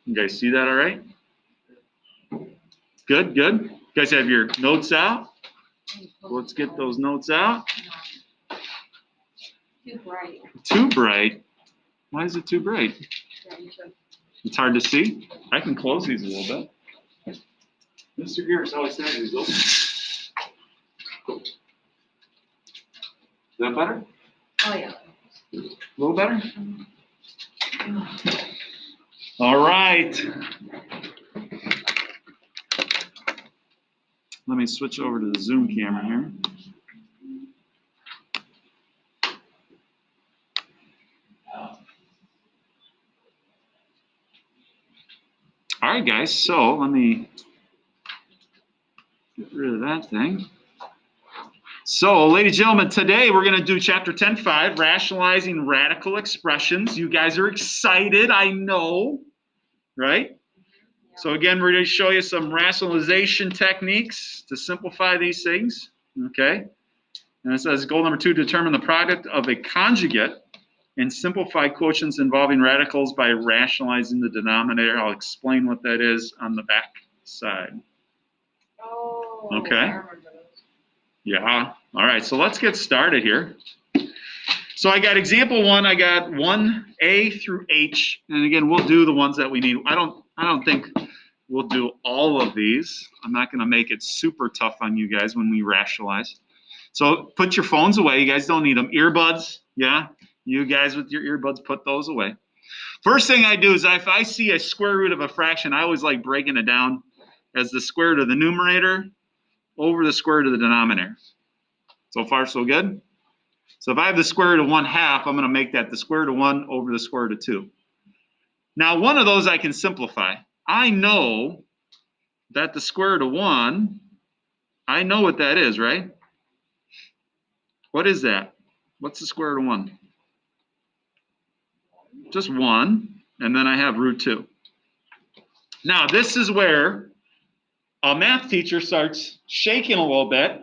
You guys see that all right? Good, good. You guys have your notes out? Let's get those notes out. Too bright. Too bright? Why is it too bright? It's hard to see. I can close these a little bit. Mr. Gears always has these open. Is that better? Oh, yeah. A little better? All right. Let me switch over to the Zoom camera here. All right, guys, so let me get rid of that thing. So, ladies and gentlemen, today we're going to do chapter 10.5, Rationalizing Radical Expressions. You guys are excited, I know, right? So again, we're going to show you some rationalization techniques to simplify these things, okay? And it says goal number 2, determine the product of a conjugate and simplify quotients involving radicals by rationalizing the denominator. I'll explain what that is on the back side. Oh, Okay. I remember those. Yeah. All right. So let's get started here. So I got example 1. I got 1A through H, and again, we'll do the ones that we need. I don't think we'll do all of these. I'm not going to make it super tough on you guys when we rationalize. So put your phones away. You guys don't need them. Earbuds, yeah. You guys with your earbuds, put those away. First thing I do is if I see a square root of a fraction, I always like breaking it down as the square root of the numerator over the square root of the denominator. So far, so good? So if I have the square root of 1/2, I'm going to make that the square root of 1 over the square root of 2. Now, one of those I can simplify. I know that the square root of 1, I know what that is, right? What is that? What's the square root of 1? Just 1, and then I have root 2. Now, this is where a math teacher starts shaking a little bit,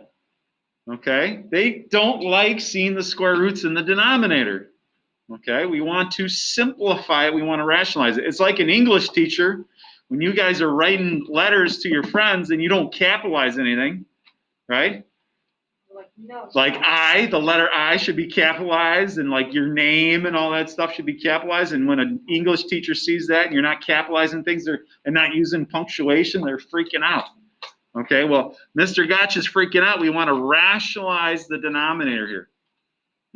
okay? They don't like seeing the square roots in the denominator, okay? We want to simplify it. We want to rationalize it. It's like an English teacher, when you guys are writing letters to your friends and you don't capitalize anything, right? No. Like I, the letter I should be capitalized, and like your name and all that stuff should be capitalized. And when an English teacher sees that and you're not capitalizing things and not using punctuation, they're freaking out. Okay, well, Mr. Gotch is freaking out. We want to rationalize the denominator here.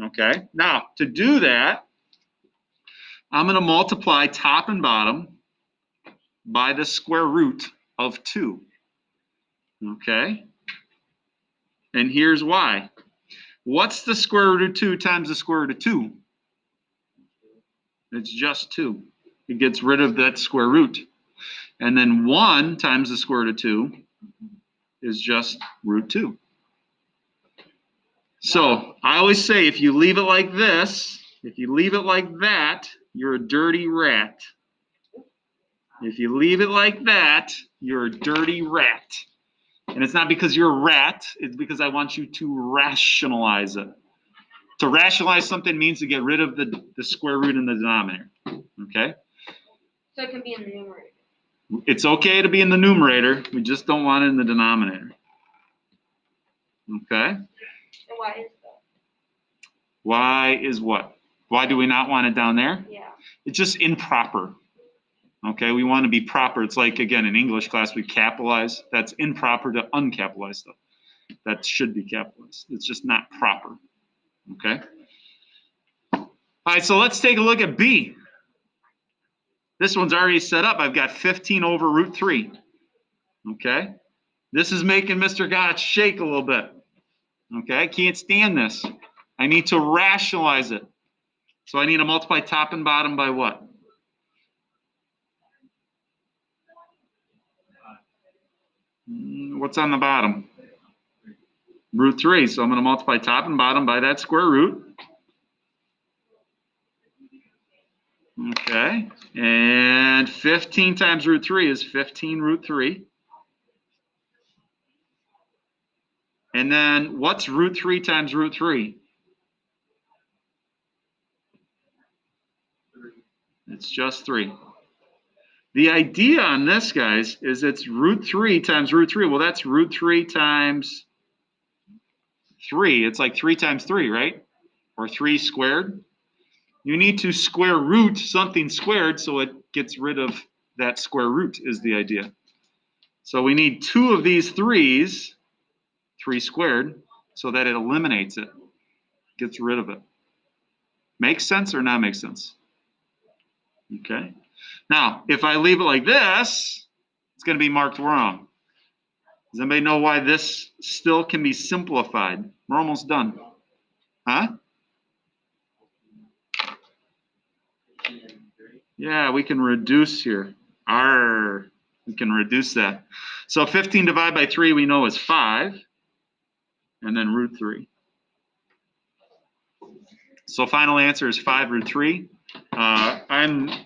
Okay, now to do that, I'm going to multiply top and bottom by the square root of 2. Okay, and here's why. What's the square root of 2 times the square root of 2? It's just 2. It gets rid of that square root. And then 1 times the square root of 2 is just root 2. So I always say if you leave it like this, if you leave it like that, you're a dirty rat. If you leave it like that, you're a dirty rat. And it's not because you're a rat, it's because I want you to rationalize it. To rationalize something means to get rid of the square root in the denominator, okay? So it can be in the numerator. It's okay to be in the numerator, we just don't want it in the denominator, okay? And why is that? Why is what? Why do we not want it down there? Yeah. It's just improper, okay? We want to be proper. It's like, again, in English class, we capitalize. That's improper to uncapitalize stuff. That should be capitalized. It's just not proper. Okay. All right, so let's take a look at B. This one's already set up. I've got 15 over root 3. Okay. This is making Mr. Gotch shake a little bit. Okay, I can't stand this. I need to rationalize it. So I need to multiply top and bottom by what? What's on the bottom? Root 3. So I'm going to multiply top and bottom by that square root. Okay, and 15 times root 3 is 15 root 3. And then what's root 3 times root 3? It's just 3. The idea on this, guys, is it's root 3 times root 3. Well, that's root 3 times 3. It's like 3 times 3, right? Or 3 squared. You need to square root something squared so it gets rid of that square root is the idea. So we need 2 of these 3's, 3 squared, so that it eliminates it, gets rid of it. Make sense or not make sense? Okay. Now, if I leave it like this, it's going to be marked wrong. Does anybody know why this still can be simplified? We're almost done. Huh? Yeah, we can reduce here. We can reduce that. So 15 divided by 3 we know is 5, and then root 3. So final answer is 5 root 3.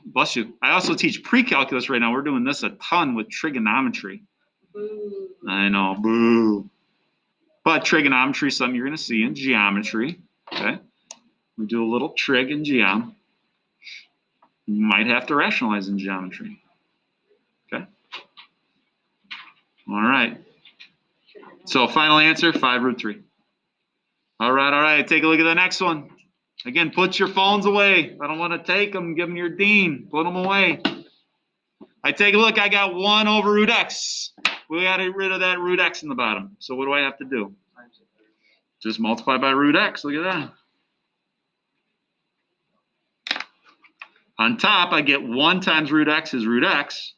Bless you. I also teach pre-calculus right now. We're doing this a ton with trigonometry. Boo. I know, boo. But trigonometry is something you're going to see in geometry. Okay. We do a little trig in geom. You might have to rationalize in geometry. Okay. All right. So final answer, 5 root 3. All right. Take a look at the next one. Again, put your phones away. I don't want to take them. Give them your dean. Put them away. I take a look. I got 1 over root x. We got to get rid of that root x in the bottom. So what do I have to do? Just multiply by root x. Look at that. On top, I get 1 times root x is root x.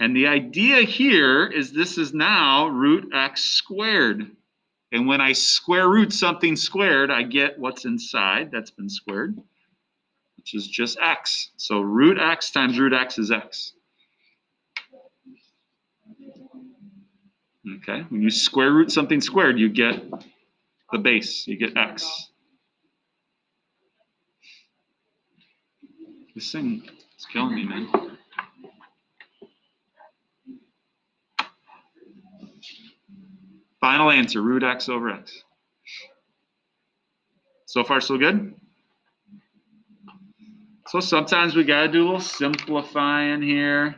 And the idea here is this is now root x squared. And when I square root something squared, I get what's inside that's been squared, which is just x. So root x times root x is x. Okay, when you square root something squared, you get the base, you get x. This thing is killing me, man. Final answer, root x over x. So far, so good? So sometimes we got to do a little simplifying here.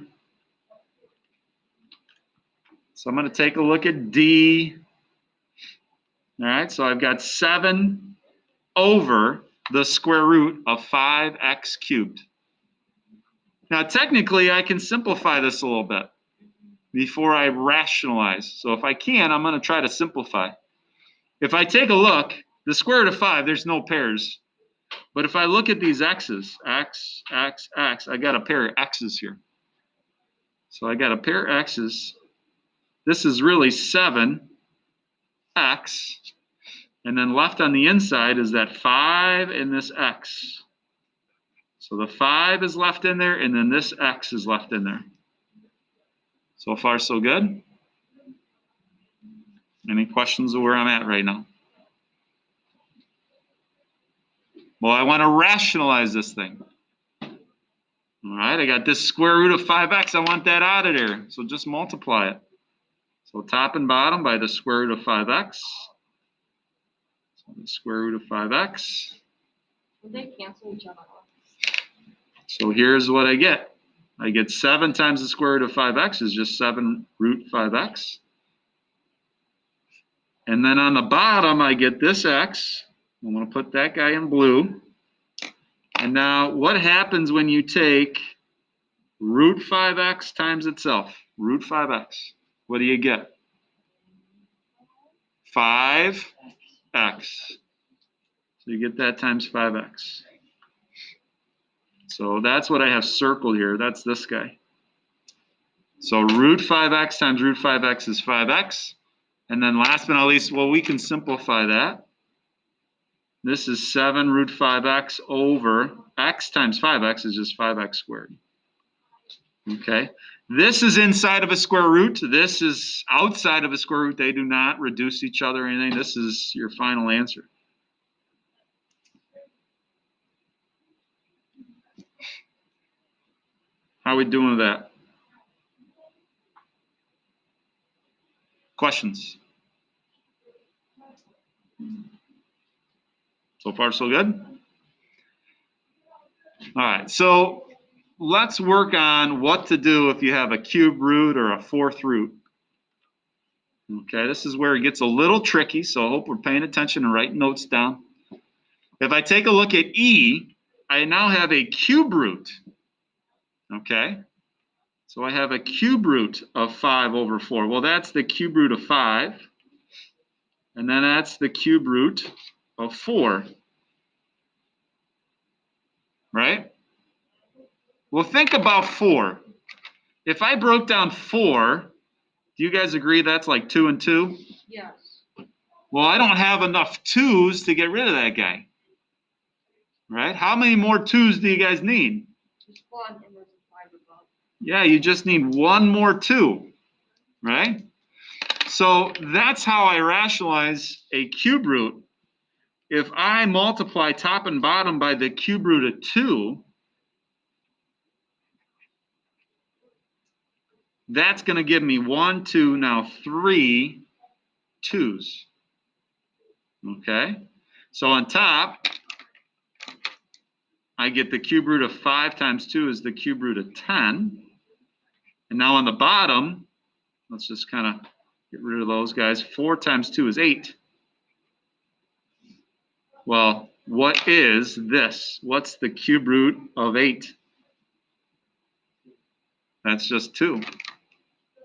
So I'm going to take a look at D. All right, so I've got 7 over the square root of 5x cubed. Now, technically, I can simplify this a little bit before I rationalize. So if I can, I'm going to try to simplify. If I take a look, the square root of 5, there's no pairs. But if I look at these x's, x, x, x, I got a pair of x's here. So I got a pair of x's. This is really 7x. And then left on the inside is that 5 and this x. So the 5 is left in there, and then this x is left in there. So far, so good? Any questions of where I'm at right now? Well, I want to rationalize this thing. All right, I got this square root of 5x. I want that out of there. So just multiply it. So top and bottom by the square root of 5x. So the square root of 5x. Will they cancel each other off? So here's what I get. I get 7 times the square root of 5x is just 7 root 5x. And then on the bottom, I get this x. I'm going to put that guy in blue. And now what happens when you take root 5x times itself? Root 5x. What do you get? 5x. So you get that times 5x. So that's what I have circled here. That's this guy. So root 5x times root 5x is 5x. And then last but not least, well, we can simplify that. This is 7 root 5x over x times 5x is just 5x squared. Okay. This is inside of a square root. This is outside of a square root. They do not reduce each other or anything. This is your final answer. How are we doing with that? Questions? So far, so good? All right. So let's work on what to do if you have a cube root or a fourth root. Okay, this is where it gets a little tricky, so I hope we're paying attention and writing notes down. If I take a look at E, I now have a cube root. Okay, so I have a cube root of 5 over 4. Well, that's the cube root of 5. And then that's the cube root of 4. Right? Well, think about 4. If I broke down 4, do you guys agree that's like 2 and 2? Yes. Well, I don't have enough 2's to get rid of that guy. Right? How many more 2's do you guys need? Just one, and there's a 5 above. Yeah, you just need one more 2. Right? So that's how I rationalize a cube root. If I multiply top and bottom by the cube root of 2, that's going to give me 1, 2, now 3 2's. Okay? So on top, I get the cube root of 5 times 2 is the cube root of 10. And now on the bottom, let's just kind of get rid of those guys. 4 times 2 is 8. Well, what is this? What's the cube root of 8? That's just 2.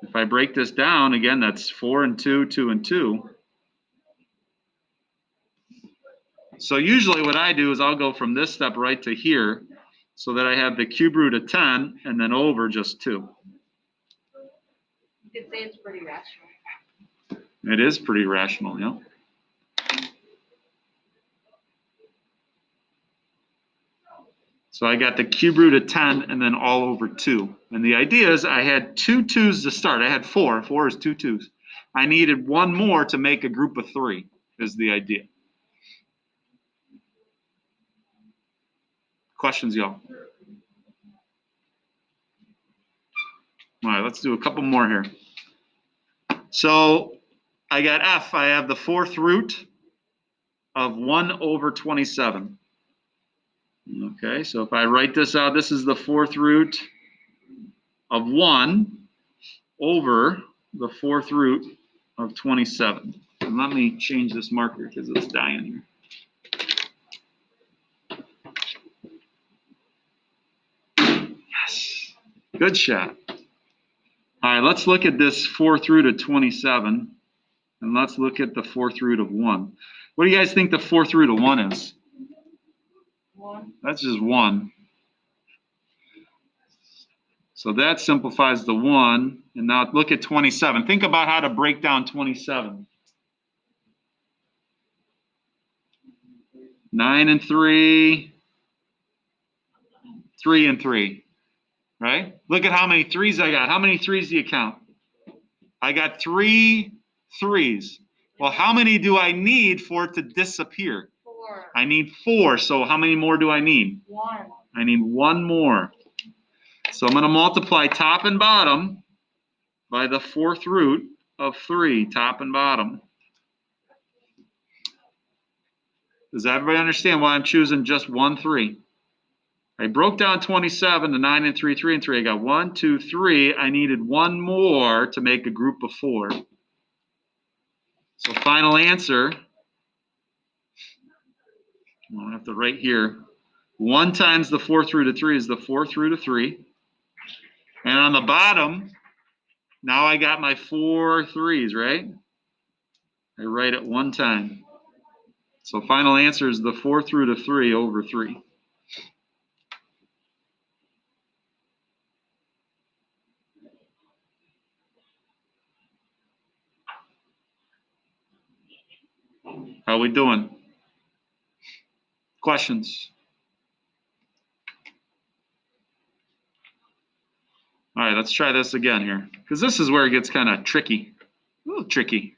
If I break this down, again, that's 4 and 2, 2 and 2. So usually what I do is I'll go from this step right to here so that I have the cube root of 10 and then over just 2. You could say it's pretty rational. It is pretty rational, yeah. So I got the cube root of 10 and then all over 2. And the idea is I had 2 2's to start. I had 4. 4 is 2 2's. I needed one more to make a group of 3 is the idea. Questions, y'all? All right, let's do a couple more here. So I got F. I have the fourth root of 1 over 27. Okay, so if I write this out, this is the fourth root of 1 over the fourth root of 27. And let me change this marker because it's dying here. Yes, good shot. All right, let's look at this fourth root of 27, and let's look at the fourth root of 1. What do you guys think the fourth root of 1 is? 1. That's just 1. So that simplifies the 1. And now look at 27. Think about how to break down 27. 9 and 3, 3 and 3, right? Look at how many 3's I got. How many 3's do you count? I got 3 3's. Well, how many do I need for it to disappear? 4. I need 4. So how many more do I need? 1. I need 1 more. So I'm going to multiply top and bottom by the fourth root of 3, top and bottom. Does everybody understand why I'm choosing just 1 3? I broke down 27 to 9 and 3, 3 and 3. I got 1, 2, 3. I needed 1 more to make a group of 4. So final answer, I'll have to write here. 1 times the fourth root of 3 is the fourth root of 3. And on the bottom, now I got my 4 3's, right? I write it 1 time. So final answer is the fourth root of 3 over 3. How we doing? Questions? All right, let's try this again here, because this is where it gets kind of tricky. A little tricky.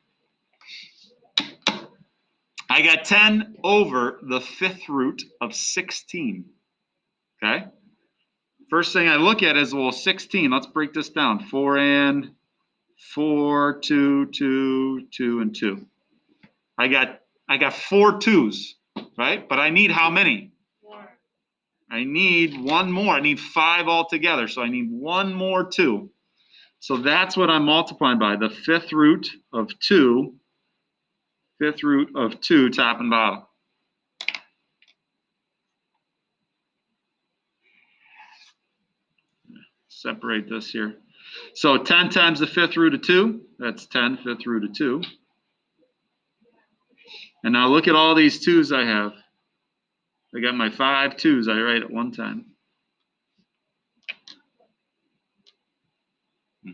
I got 10 over the fifth root of 16. Okay? First thing I look at is, well, 16. Let's break this down. 4 and 4, 2, 2, 2, and 2. I got 4 2's, right? But I need how many? 1. I need one more. I need 5 altogether. So I need one more 2. So that's what I'm multiplying by, the fifth root of 2. Fifth root of 2, top and bottom. Separate this here. So 10 times the fifth root of 2, that's 10 fifth root of 2. And now look at all these 2's I have. I got my 5 2's I write at one time.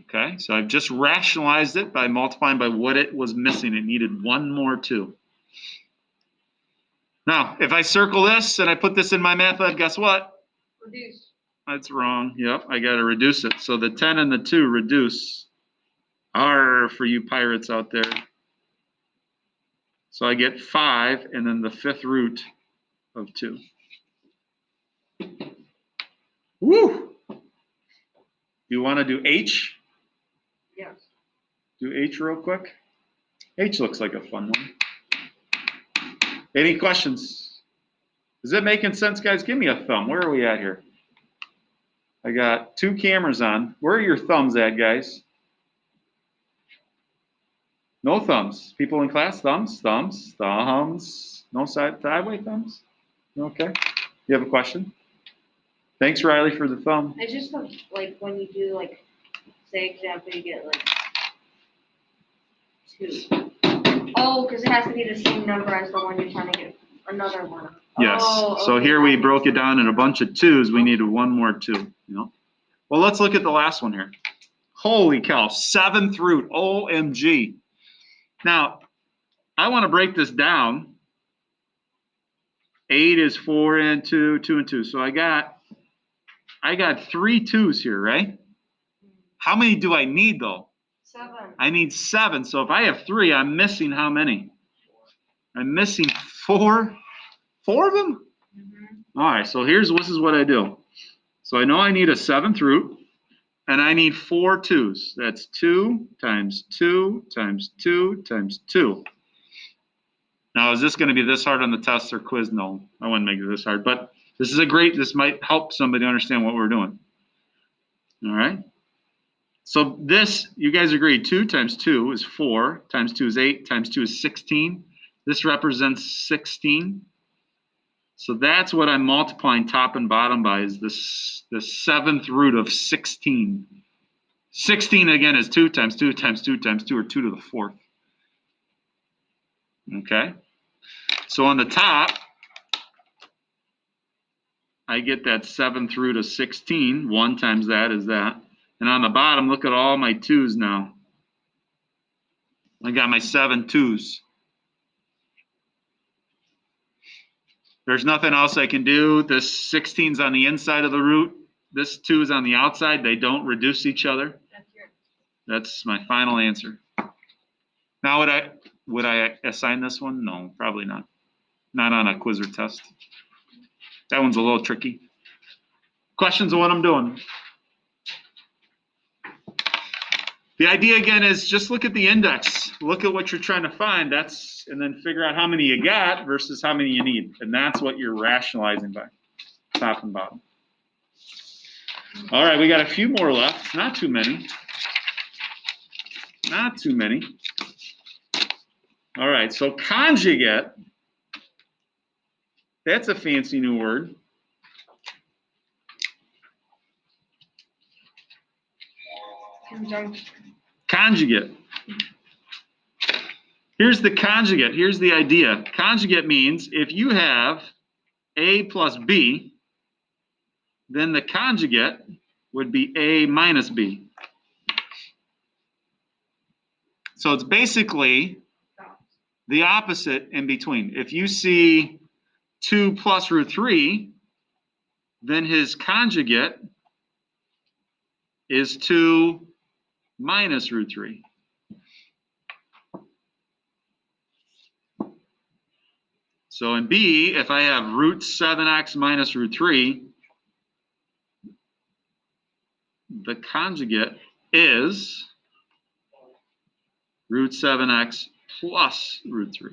Okay, so I've just rationalized it by multiplying by what it was missing. It needed one more 2. Now, if I circle this and I put this in my math lab, guess what? Reduce. That's wrong. Yep, I got to reduce it. So the 10 and the 2 reduce. R for you pirates out there. So I get 5 and then the fifth root of 2. Woo! You want to do H? Yes. Do H real quick. H looks like a fun one. Any questions? Is it making sense, guys? Give me a thumb. Where are we at here? I got 2 cameras on. Where are your thumbs at, guys? No thumbs. People in class, thumbs, thumbs, thumbs. No sideway thumbs? Okay. You have a question? Thanks, Riley, for the thumb. I just hope, like, when you do, like, say example, you get, like, 2. Oh, because it has to be the same number as the one you're trying to get another one. Yes. Oh, So okay, here that we makes broke it sense. down in a bunch of 2's. We needed one more 2. You know. Well, let's look at the last one here. Holy cow! 7th root. OMG. Now, I want to break this down. 8 is 4 and 2, 2 and 2. So I got 3 2's here, right? How many do I need though? 7. I need 7. So if I have 3, I'm missing how many? I'm missing 4. 4 of them? Mm-hmm. All right. So this is what I do. So I know I need a 7th root, and I need 4 2's. That's 2 times 2 times 2 times 2. Now, is this going to be this hard on the test or quiz? No, I wouldn't make it this hard. But this might help somebody understand what we're doing. All right. So this, you guys agree, 2 times 2 is 4, times 2 is 8, times 2 is 16. This represents 16. So that's what I'm multiplying top and bottom by, is the 7th root of 16. 16 again is 2 times 2 times 2 times 2, or 2 to the 4th. Okay. So on the top, I get that 7th root of 16. 1 times that is that. And on the bottom, look at all my 2's now. I got my 7 2's. There's nothing else I can do. This 16's on the inside of the root. This 2 is on the outside. They don't reduce each other. That's my final answer. Now, would I assign this one? No, probably not. Not on a quiz or test. That one's a little tricky. Questions on what I'm doing? The idea again is just look at the index. Look at what you're trying to find. And then figure out how many you got versus how many you need. And that's what you're rationalizing by, top and bottom. All right, we got a few more left. Not too many. Not too many. All right, so conjugate. That's a fancy new word. Conjugate. Here's the conjugate. Here's the idea. Conjugate means if you have A plus B, then the conjugate would be A minus B. So it's basically the opposite in between. If you see 2 plus root 3, then his conjugate is 2 minus root 3. So in B, if I have root 7x minus root 3, the conjugate is root 7x plus root 3.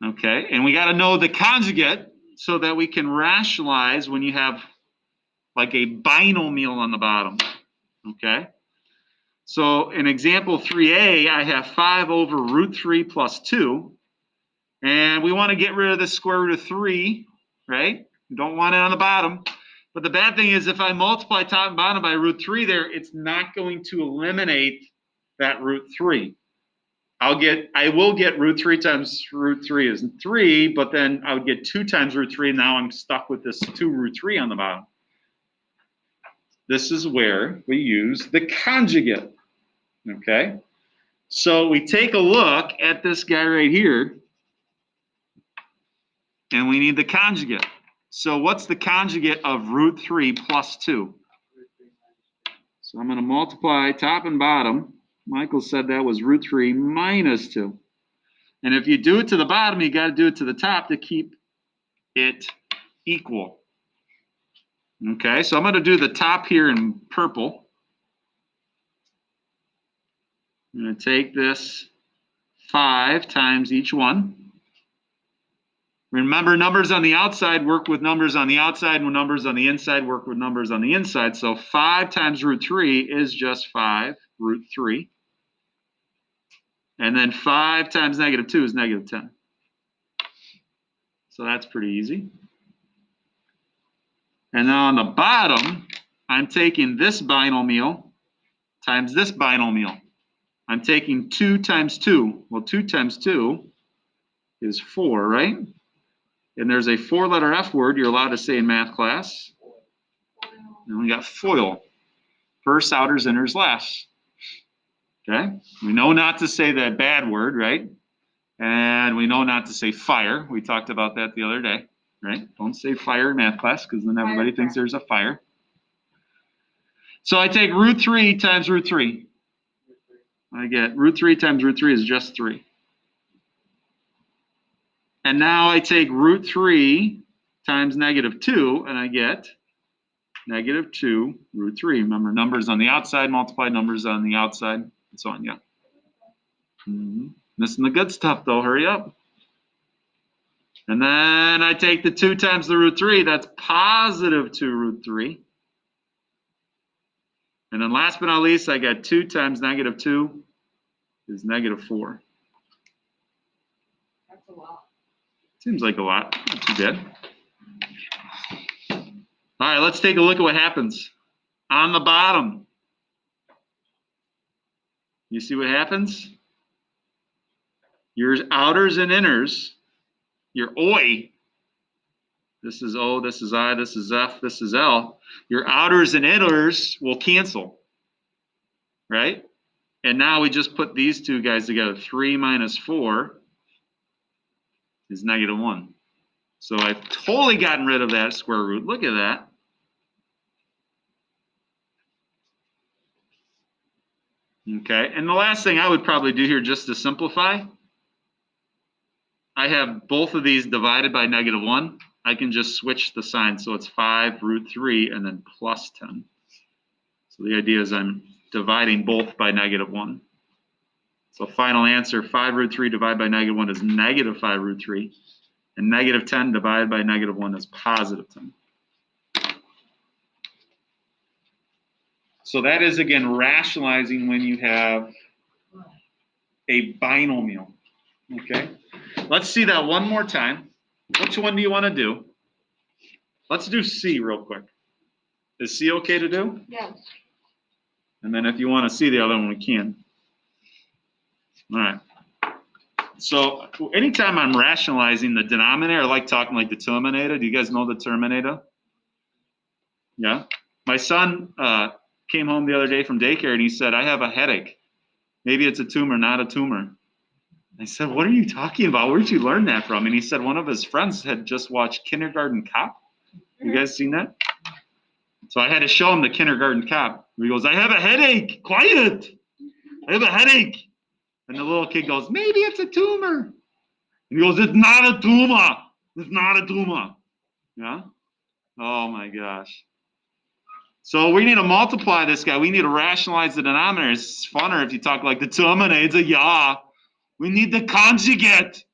Okay, and we got to know the conjugate. so that we can rationalize when you have like a binomial on the bottom, okay? So in example 3a, I have 5 over root 3 plus 2. And we want to get rid of the square root of 3, right? We don't want it on the bottom. But the bad thing is if I multiply top and bottom by root 3 there, it's not going to eliminate that root 3. I will get root 3 times root 3 is 3, but then I would get 2 times root 3, and now I'm stuck with this 2 root 3 on the bottom. This is where we use the conjugate, okay? So we take a look at this guy right here, and we need the conjugate. So what's the conjugate of root 3 plus 2? So I'm going to multiply top and bottom. Michael said that was root 3 minus 2. And if you do it to the bottom, you got to do it to the top to keep it equal. Okay, so I'm going to do the top here in purple. I'm going to take this 5 times each one. Remember, numbers on the outside work with numbers on the outside, and numbers on the inside work with numbers on the inside. So 5 times root 3 is just 5 root 3. And then 5 times negative 2 is negative 10. So that's pretty easy. And now on the bottom, I'm taking this binomial times this binomial. I'm taking 2 times 2. Well, 2 times 2 is 4, right? And there's a 4-letter F word you're allowed to say in math class. And we got FOIL. First, outers, inners, last. Okay? We know not to say that bad word, right? And we know not to say fire. We talked about that the other day, right? Don't say fire in math class because then everybody thinks there's a fire. So I take root 3 times root 3. I get root 3 times root 3 is just 3. And now I take root 3 times negative 2, and I get negative 2 root 3. Remember, numbers on the outside multiply numbers on the outside, and so on, yeah. Missing the good stuff, though. Hurry up. And then I take the 2 times the root 3. That's positive 2 root 3. And then last but not least, I got 2 times negative 2 is negative 4. That's a lot. Seems like a lot. Not too bad. All right, let's take a look at what happens. On the bottom, you see what happens? Your outers and inners, your OI, this is O, this is I, this is F, this is L. Your outers and inners will cancel, right? And now we just put these two guys together. 3 minus 4 is negative 1. So I've totally gotten rid of that square root. Look at that. Okay, and the last thing I would probably do here just to simplify, I have both of these divided by negative 1. I can just switch the sign. So it's 5 root 3 and then plus 10. So the idea is I'm dividing both by negative 1. So final answer, 5 root 3 divided by negative 1 is negative 5 root 3. And negative 10 divided by negative 1 is positive 10. So that is, again, rationalizing when you have a binomial. Okay? Let's see that one more time. Which one do you want to do? Let's do C real quick. Is C okay to do? Yeah. And then if you want to see the other one, we can. All right. So anytime I'm rationalizing the denominator, I like talking like the terminator. Do you guys know the terminator? Yeah. My son came home the other day from daycare and he said, I have a headache. Maybe it's a tumor, not a tumor. I said, what are you talking about? Where'd you learn that from? And he said one of his friends had just watched Kindergarten Cop. You guys seen that? So I had to show him the Kindergarten Cop. He goes, I have a headache. Quiet. I have a headache. And the little kid goes, maybe it's a tumor. And he goes, it's not a tumor. It's not a tumor. Yeah? Oh my gosh. So we need to multiply this guy. We need to rationalize the denominator. It's funner if you talk like the terminator. Yeah. We need the conjugate.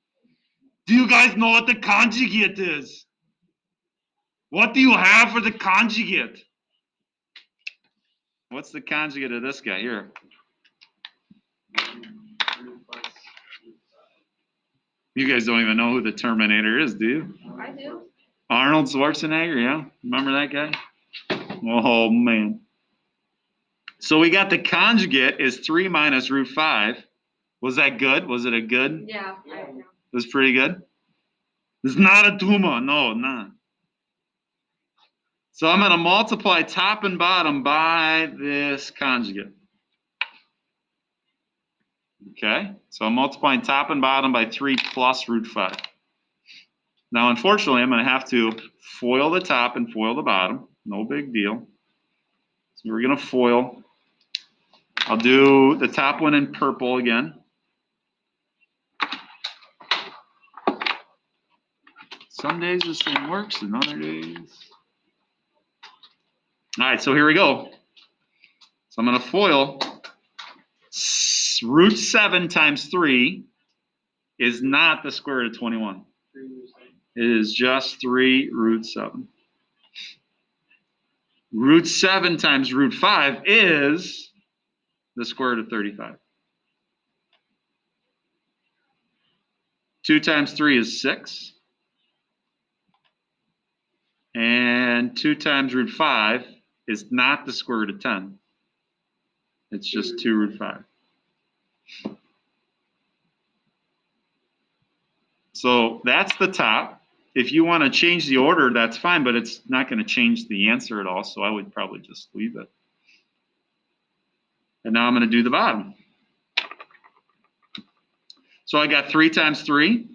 Do you guys know what the conjugate is? What do you have for the conjugate? What's the conjugate of this guy here? You guys don't even know who the Terminator is, do you? I do. Arnold Schwarzenegger, yeah? Remember that guy? Oh, man. So we got the conjugate is 3 minus root 5. Was that good? Was it a good? Yeah, I know. It was pretty good? It's not a tumor. No, not. So I'm going to multiply top and bottom by this conjugate. Okay? So I'm multiplying top and bottom by 3 plus root 5. Now, unfortunately, I'm going to have to FOIL the top and FOIL the bottom. No big deal. So we're going to FOIL. I'll do the top one in purple again. Some days this thing works, and other days. All right, so here we go. So I'm going to FOIL. Root 7 times 3 is not the square root of 21. It is just 3 root 7. Root 7 times root 5 is the square root of 35. 2 times 3 is 6. And 2 times root 5 is not the square root of 10. It's just 2 root 5. So that's the top. If you want to change the order, that's fine, but it's not going to change the answer at all, so I would probably just leave it. And now I'm going to do the bottom. So I got 3 times 3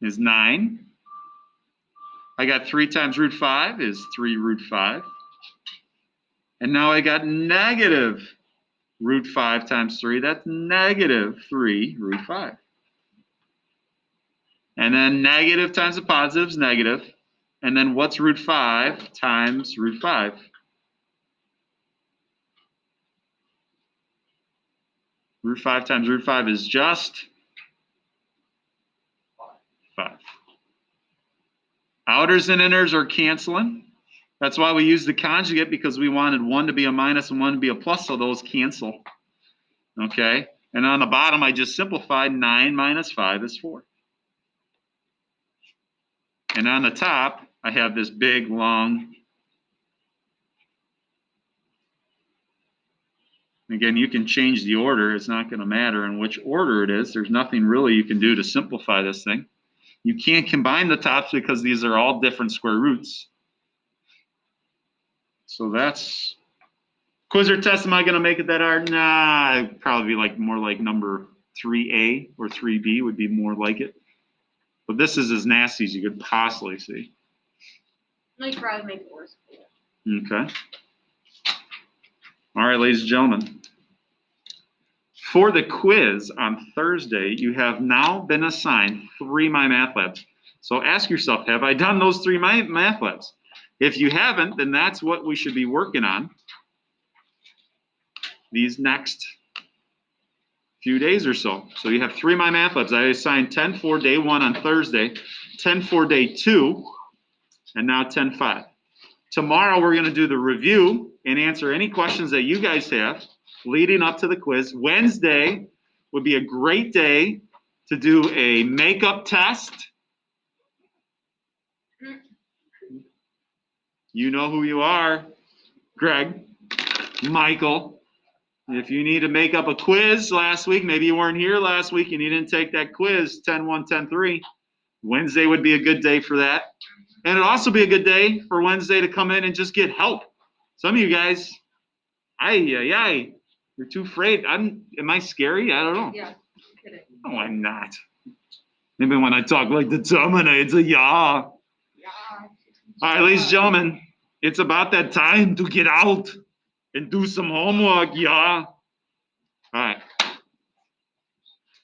is 9. I got 3 times root 5 is 3 root 5. And now I got negative root 5 times 3. That's negative 3 root 5. And then negative times a positive is negative. And then what's root 5 times root 5? Root 5 times root 5 is just 5. Outers and inners are canceling. That's why we use the conjugate, because we wanted one to be a minus and one to be a plus, so those cancel. Okay? And on the bottom, I just simplified. 9 minus 5 is 4. And on the top, I have this big, long. Again, you can change the order. It's not going to matter in which order it is. There's nothing really you can do to simplify this thing. You can't combine the tops because these are all different square roots. So that's quiz or test. Am I going to make it that hard? Nah, it'd probably be like more like number 3A or 3B would be more like it. But this is as nasty as you could possibly see. No, you probably make it worse. Okay. All right, ladies and gentlemen. For the quiz on Thursday, you have now been assigned 3 My Math Labs. So ask yourself, have I done those 3 My Math Labs? If you haven't, then that's what we should be working on these next few days or so. So you have 3 My Math Labs. I assigned 10 for day 1 on Thursday, 10 for day 2, and now 10-5. Tomorrow we're going to do the review and answer any questions that you guys have leading up to the quiz. Wednesday would be a great day to do a makeup test. You know who you are, Greg, Michael. If you need to make up a quiz last week, maybe you weren't here last week and you didn't take that quiz, 10-1, 10-3. Wednesday would be a good day for that. And it'd also be a good day for Wednesday to come in and just get help. Some of you guys, you're too afraid. Am I scary? I don't know. Yeah, kidding. No, I'm not. Maybe when I talk like the Terminator, yeah. Yeah. All right, ladies and gentlemen, it's about that time to get out and do some homework, yeah. All right.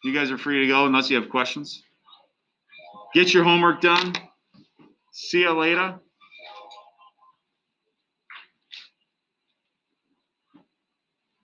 You guys are free to go unless you have questions. Get your homework done. See you later.